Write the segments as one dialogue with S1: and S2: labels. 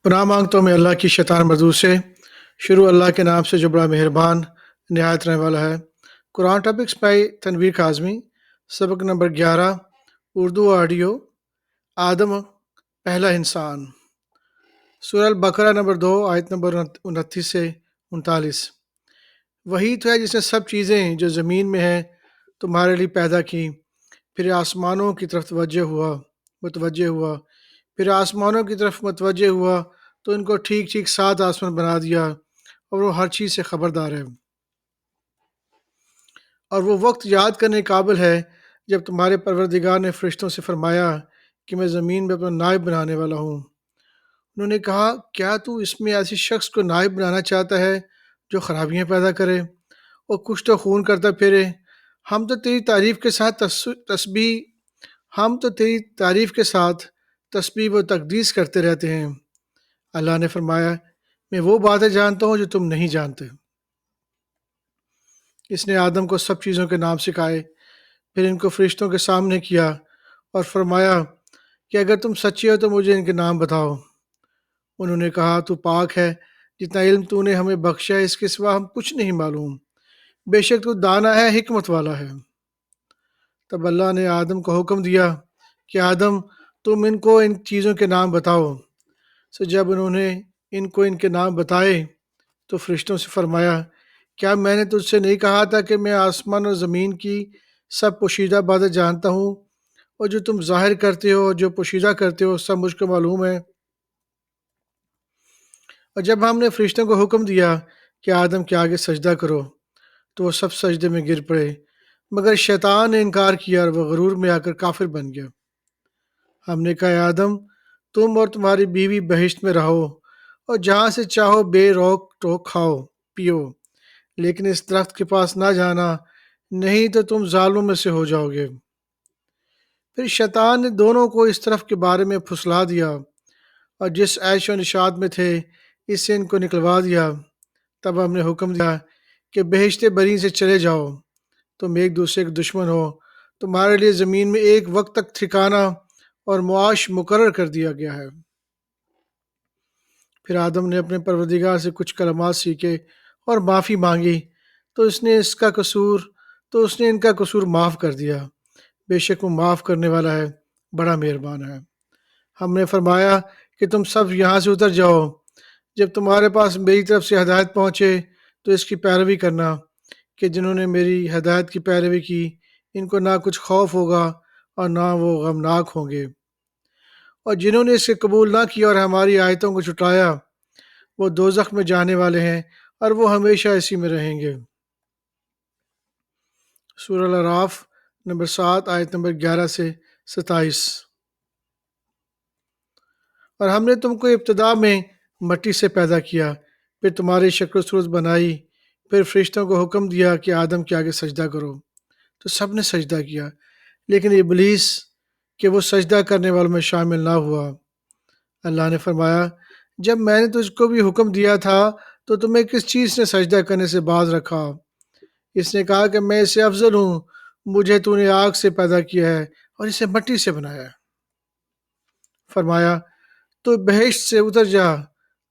S1: پناہ مانگتا ہوں میں اللہ کی شیطان مردود سے۔ شروع اللہ کے نام سے جو بڑا مہربان نہایت رحم والا ہے۔ قرآن ٹاپکس بائی تنویر کاظمی، سبق نمبر 11، اردو آڈیو۔ آدم پہلا انسان، سورہ البقرہ نمبر 2 آیت نمبر 29 سے 39۔ وہی تو ہے جس نے سب چیزیں جو زمین میں ہیں تمہارے لیے پیدا کی، پھر آسمانوں کی طرف متوجہ ہوا، پھر آسمانوں کی طرف متوجہ ہوا تو ان کو ٹھیک ٹھیک 7 آسمان بنا دیا، اور وہ ہر چیز سے خبردار ہے۔ اور وہ وقت یاد کرنے قابل ہے جب تمہارے پروردگار نے فرشتوں سے فرمایا کہ میں زمین میں اپنا نائب بنانے والا ہوں۔ انہوں نے کہا، کیا تو اس میں ایسی شخص کو نائب بنانا چاہتا ہے جو خرابیاں پیدا کرے اور کچھ تو خون کرتا پھرے؟ ہم تو تیری تعریف کے ساتھ تسبیح و تقدیس کرتے رہتے ہیں۔ اللہ نے فرمایا، میں وہ باتیں جانتا ہوں جو تم نہیں جانتے۔ اس نے آدم کو سب چیزوں کے نام سکھائے، پھر ان کو فرشتوں کے سامنے کیا اور فرمایا کہ اگر تم سچے ہو تو مجھے ان کے نام بتاؤ۔ انہوں نے کہا، تو پاک ہے، جتنا علم تو نے ہمیں بخشا ہے اس کے سوا ہم کچھ نہیں معلوم، بے شک تو دانا ہے، حکمت والا ہے۔ تب اللہ نے آدم کو حکم دیا کہ آدم تم ان کو ان چیزوں کے نام بتاؤ۔ جب انہوں نے ان کو ان کے نام بتائے تو فرشتوں سے فرمایا، کیا میں نے تجھ سے نہیں کہا تھا کہ میں آسمان اور زمین کی سب پوشیدہ باتیں جانتا ہوں، اور جو تم ظاہر کرتے ہو اور جو پوشیدہ کرتے ہو سب مجھ کو معلوم ہے۔ اور جب ہم نے فرشتوں کو حکم دیا کہ آدم کے آگے سجدہ کرو تو وہ سب سجدے میں گر پڑے، مگر شیطان نے انکار کیا اور وہ غرور میں آ کر کافر بن گیا۔ ہم نے کہا، آدم تم اور تمہاری بیوی بہشت میں رہو اور جہاں سے چاہو بے روک ٹوک کھاؤ پیو، لیکن اس درخت کے پاس نہ جانا، نہیں تو تم ظالموں میں سے ہو جاؤ گے۔ پھر شیطان نے دونوں کو اس طرف کے بارے میں پھسلا دیا اور جس عیش و نشاط میں تھے اس سے ان کو نکلوا دیا۔ تب ہم نے حکم دیا کہ بہشت بری سے چلے جاؤ، تم ایک دوسرے کے دشمن ہو، تمہارے لیے زمین میں ایک وقت تک ٹھکانہ اور معاش مقرر کر دیا گیا ہے۔ پھر آدم نے اپنے پروردگار سے کچھ کلمات سیکھے اور معافی مانگی تو اس نے ان کا قصور معاف کر دیا، بے شک وہ معاف کرنے والا ہے، بڑا مہربان ہے۔ ہم نے فرمایا کہ تم سب یہاں سے اتر جاؤ، جب تمہارے پاس میری طرف سے ہدایت پہنچے تو اس کی پیروی کرنا، کہ جنہوں نے میری ہدایت کی پیروی کی ان کو نہ کچھ خوف ہوگا اور نہ وہ غمناک ہوں گے، اور جنہوں نے اسے قبول نہ کیا اور ہماری آیتوں کو جھٹلایا وہ دوزخ میں جانے والے ہیں اور وہ ہمیشہ اسی میں رہیں گے۔ سورہ الاعراف نمبر 7 آیت نمبر 11 سے 27۔ اور ہم نے تم کو ابتدا میں مٹی سے پیدا کیا، پھر تمہاری شکل و صورت بنائی، پھر فرشتوں کو حکم دیا کہ آدم کے آگے سجدہ کرو تو سب نے سجدہ کیا، لیکن ابلیس کہ وہ سجدہ کرنے والوں میں شامل نہ ہوا۔ اللہ نے فرمایا، جب میں نے تجھ کو بھی حکم دیا تھا تو تمہیں کس چیز نے سجدہ کرنے سے باز رکھا؟ اس نے کہا کہ میں اس سے افضل ہوں، مجھے تو نے آگ سے پیدا کیا ہے اور اسے مٹی سے بنایا ہے۔ فرمایا، تو بہشت سے اتر جا،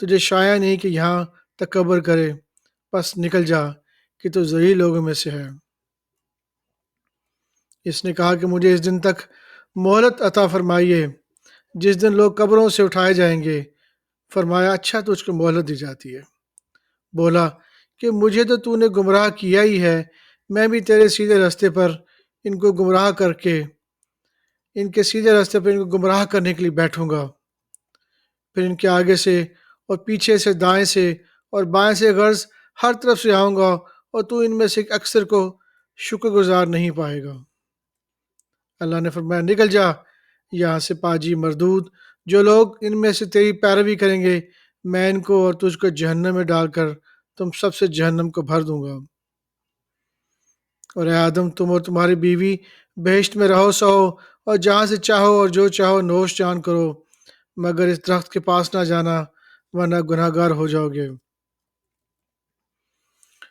S1: تجھے شایع نہیں کہ یہاں تکبر کرے، پس نکل جا کہ تو ذلیل لوگوں میں سے ہے۔ اس نے کہا کہ مجھے اس دن تک مہلت عطا فرمائیے جس دن لوگ قبروں سے اٹھائے جائیں گے۔ فرمایا، اچھا تو اس کو مہلت دی جاتی ہے۔ بولا کہ مجھے تو نے گمراہ کیا ہی ہے، میں بھی تیرے سیدھے راستے پر ان کو گمراہ کرنے کے لیے بیٹھوں گا۔ پھر ان کے آگے سے اور پیچھے سے، دائیں سے اور بائیں سے غرض ہر طرف سے آؤں گا، اور تو ان میں سے اکثر کو شکر گزار نہیں پائے گا۔ اللہ نے فرمایا، نکل جا یہاں سے پاجی مردود، جو لوگ ان میں سے تیری پیروی کریں گے میں ان کو اور تجھ کو جہنم میں ڈال کر تم سب سے جہنم کو بھر دوں گا۔ اور اے آدم تم اور تمہاری بیوی بہشت میں رہو سہو اور جہاں سے چاہو اور جو چاہو نوش جان کرو، مگر اس درخت کے پاس نہ جانا ورنہ گناہ گار ہو جاؤ گے۔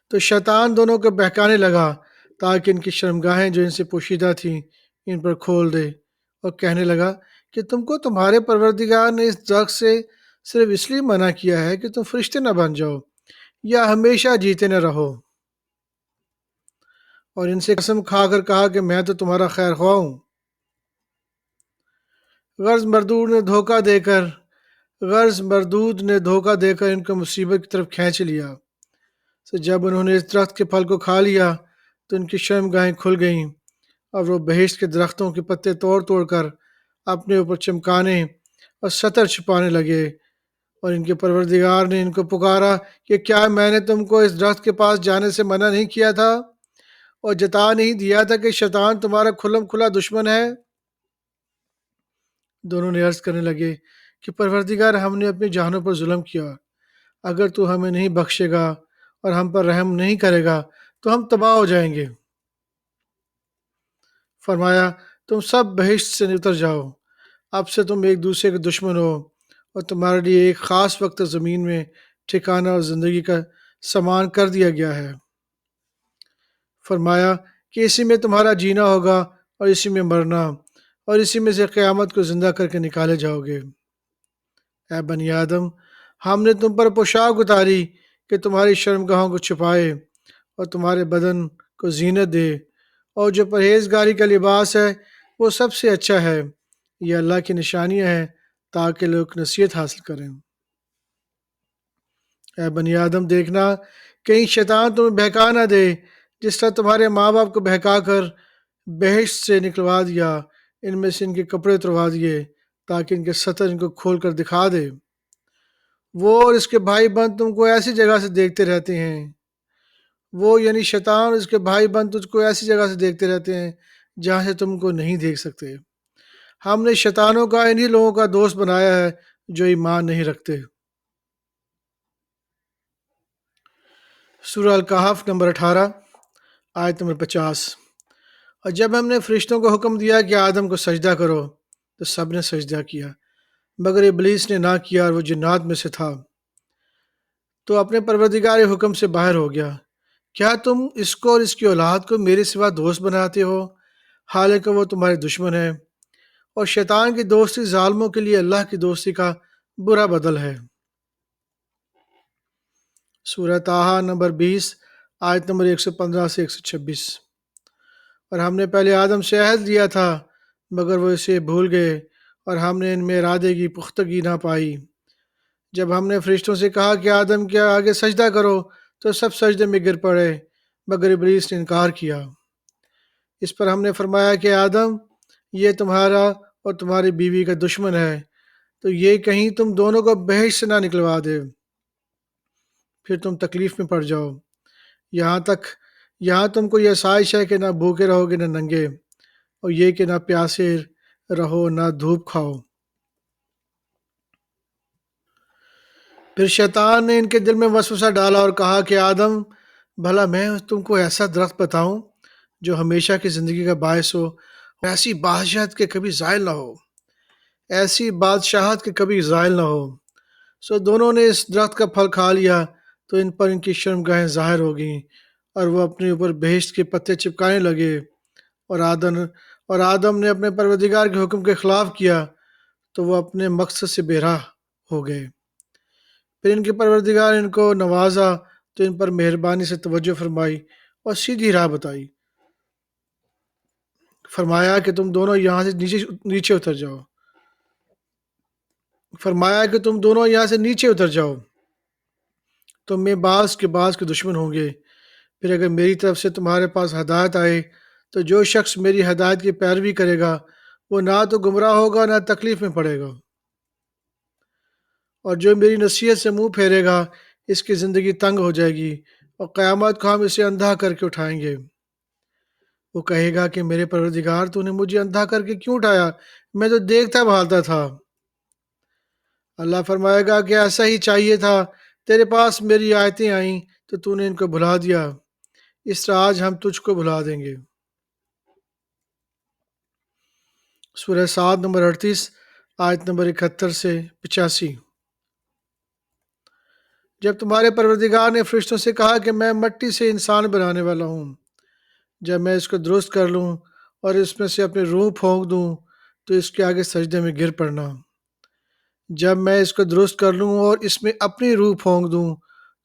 S1: تو شیطان دونوں کو بہکانے لگا تاکہ ان کی شرمگاہیں جو ان سے پوشیدہ تھیں ان پر کھول دے، اور کہنے لگا کہ تم کو تمہارے پروردگار نے اس درخت سے صرف اس لیے منع کیا ہے کہ تم فرشتے نہ بن جاؤ یا ہمیشہ جیتے نہ رہو۔ اور ان سے قسم کھا کر کہا کہ میں تو تمہارا خیر خواہ ہوں۔ غرض مردود نے دھوکہ دے کر ان کو مصیبت کی طرف کھینچ لیا۔ جب انہوں نے اس درخت کے پھل کو کھا لیا تو ان کی شرمگاہیں کھل گئیں اور وہ بہشت کے درختوں کے پتے توڑ توڑ کر اپنے اوپر چمکانے اور سطر چھپانے لگے۔ اور ان کے پروردگار نے ان کو پکارا کہ کیا میں نے تم کو اس درخت کے پاس جانے سے منع نہیں کیا تھا اور جتا نہیں دیا تھا کہ شیطان تمہارا کھلم کھلا دشمن ہے؟ دونوں نے عرض کرنے لگے کہ پروردگار، ہم نے اپنی جانوں پر ظلم کیا، اگر تو ہمیں نہیں بخشے گا اور ہم پر رحم نہیں کرے گا تو ہم تباہ ہو جائیں گے۔ فرمایا تم سب بہشت سے اتر جاؤ، اب سے تم ایک دوسرے کے دشمن ہو اور تمہارے لیے ایک خاص وقت زمین میں ٹھکانہ اور زندگی کا سامان کر دیا گیا ہے۔ فرمایا کہ اسی میں تمہارا جینا ہوگا اور اسی میں مرنا، اور اسی میں سے قیامت کو زندہ کر کے نکالے جاؤ گے۔ اے بنی آدم، ہم نے تم پر پوشاک اتاری کہ تمہاری شرمگاہوں کو چھپائے اور تمہارے بدن کو زینت دے، اور جو پرہیزگاری کا لباس ہے وہ سب سے اچھا ہے۔ یہ اللہ کی نشانیاں ہیں تاکہ لوگ نصیحت حاصل کریں۔ اے بنی آدم، دیکھنا کہیں شیطان تمہیں بہکا نہ دے، جس طرح تمہارے ماں باپ کو بہکا کر بہشت سے نکلوا دیا، ان میں سے ان کے کپڑے اتروا دیے تاکہ ان کے سطر ان کو کھول کر دکھا دے۔ وہ اور اس کے بھائی بند تم کو ایسی جگہ سے دیکھتے رہتے ہیں، وہ یعنی شیطان اور اس کے بھائی بند تجھ کو ایسی جگہ سے دیکھتے رہتے ہیں جہاں سے تم کو نہیں دیکھ سکتے۔ ہم نے شیطانوں کا انہی لوگوں کا دوست بنایا ہے جو ایمان نہیں رکھتے۔ سورہ الکہف نمبر 18 آیت نمبر 50۔ اور جب ہم نے فرشتوں کو حکم دیا کہ آدم کو سجدہ کرو تو سب نے سجدہ کیا مگر ابلیس نے نہ کیا اور وہ جنات میں سے تھا، تو اپنے پروردگار حکم سے باہر ہو گیا۔ کیا تم اس کو اور اس کی اولاد کو میرے سوا دوست بناتے ہو حالانکہ وہ تمہارے دشمن ہے؟ اور شیطان کی دوستی ظالموں کے لیے اللہ کی دوستی کا برا بدل ہے۔ سورہ طٰہٰ نمبر 20 آیت نمبر 115 سے 126۔ اور ہم نے پہلے آدم سے عہد لیا تھا مگر وہ اسے بھول گئے اور ہم نے ان میں ارادے کی پختگی نہ پائی۔ جب ہم نے فرشتوں سے کہا کہ آدم کے آگے سجدہ کرو تو سب سجدے میں گر پڑے مگر ابلیس نے انکار کیا۔ اس پر ہم نے فرمایا کہ آدم، یہ تمہارا اور تمہاری بیوی کا دشمن ہے، تو یہ کہیں تم دونوں کو بہشت سے نہ نکلوا دے، پھر تم تکلیف میں پڑ جاؤ۔ یہاں تم کو یہ آسائش ہے کہ نہ بھوکے رہو گے نہ ننگے، اور یہ کہ نہ پیاسے رہو نہ دھوپ کھاؤ۔ پھر شیطان نے ان کے دل میں وسوسہ ڈالا اور کہا کہ آدم، بھلا میں تم کو ایسا درخت بتاؤں جو ہمیشہ کی زندگی کا باعث ہو، ایسی بادشاہت کے کبھی زائل نہ ہو۔ سو دونوں نے اس درخت کا پھل کھا لیا تو ان پر ان کی شرمگاہیں ظاہر ہو گئیں اور وہ اپنے اوپر بہشت کے پتے چپکانے لگے، اور آدم نے اپنے پروردگار کے حکم کے خلاف کیا تو وہ اپنے مقصد سے بے راہ ہو گئے۔ پھر ان کے پروردگار ان کو نوازا تو ان پر مہربانی سے توجہ فرمائی اور سیدھی راہ بتائی۔ فرمایا کہ تم دونوں یہاں سے نیچے اتر جاؤ، تم میں بعض کے دشمن ہوں گے۔ پھر اگر میری طرف سے تمہارے پاس ہدایت آئے تو جو شخص میری ہدایت کی پیروی کرے گا وہ نہ تو گمراہ ہوگا نہ تکلیف میں پڑے گا، اور جو میری نصیحت سے منہ پھیرے گا اس کی زندگی تنگ ہو جائے گی اور قیامت کو ہم اسے اندھا کر کے اٹھائیں گے۔ وہ کہے گا کہ میرے پروردگار، تو نے مجھے اندھا کر کے کیوں اٹھایا؟ میں تو دیکھتا بھالتا تھا۔ اللہ فرمائے گا کہ ایسا ہی چاہیے تھا، تیرے پاس میری آیتیں آئیں تو نے ان کو بھلا دیا، اس طرح آج ہم تجھ کو بھلا دیں گے۔ سورہ صاد نمبر 38 آیت نمبر 71 سے 85۔ جب تمہارے پروردگار نے فرشتوں سے کہا کہ میں مٹی سے انسان بنانے والا ہوں، جب میں اس کو درست کر لوں اور اس میں سے اپنی روح پھونک دوں تو اس کے آگے سجدے میں گر پڑنا۔ جب میں اس کو درست کر لوں اور اس میں اپنی روح پھونک دوں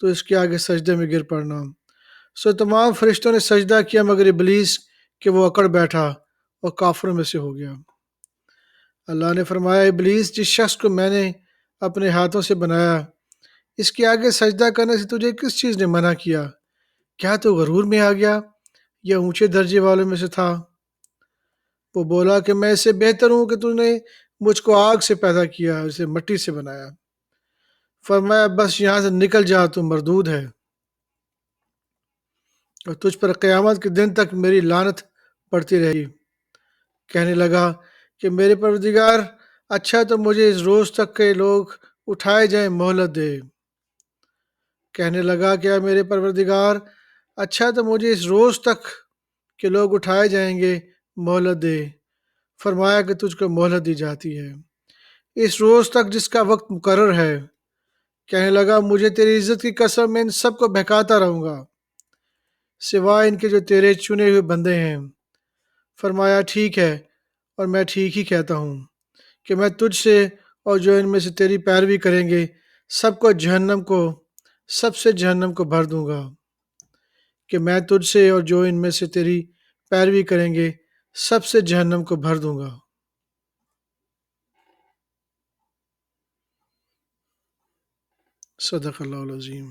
S1: تو اس کے آگے سجدے میں گر پڑنا۔ سو تمام فرشتوں نے سجدہ کیا مگر ابلیس کہ وہ اکڑ بیٹھا اور کافروں میں سے ہو گیا۔ اللہ نے فرمایا ابلیس، جس شخص کو میں نے اپنے ہاتھوں سے بنایا اس کے آگے سجدہ کرنے سے تجھے کس چیز نے منع کیا؟ کیا تو غرور میں آ گیا یا اونچے درجے والوں میں سے تھا؟ وہ بولا کہ میں اس سے بہتر ہوں کہ تو نے مجھ کو آگ سے پیدا کیا، اسے مٹی سے بنایا۔ فرمایا بس یہاں سے نکل جا، تو مردود ہے اور تجھ پر قیامت کے دن تک میری لعنت پڑتی رہے گی۔ کہنے لگا کہ میرے پروردگار، اچھا تو مجھے اس روز تک کے لوگ اٹھائے جائیں مہلت دے۔ کہنے لگا کہ اے میرے پروردگار، اچھا تو مجھے اس روز تک کہ لوگ اٹھائے جائیں گے مہلت دے۔ فرمایا کہ تجھ کو مہلت دی جاتی ہے اس روز تک جس کا وقت مقرر ہے۔ کہنے لگا مجھے تیری عزت کی قسم میں ان سب کو بہکاتا رہوں گا سوائے ان کے جو تیرے چنے ہوئے بندے ہیں۔ فرمایا ٹھیک ہے، اور میں ٹھیک ہی کہتا ہوں کہ میں تجھ سے اور جو ان میں سے تیری پیروی کریں گے سب کو جہنم کو سب سے جہنم کو بھر دوں گا، کہ میں تجھ سے اور جو ان میں سے تیری پیروی کریں گے سب سے جہنم کو بھر دوں گا۔ صدق اللہ العظیم۔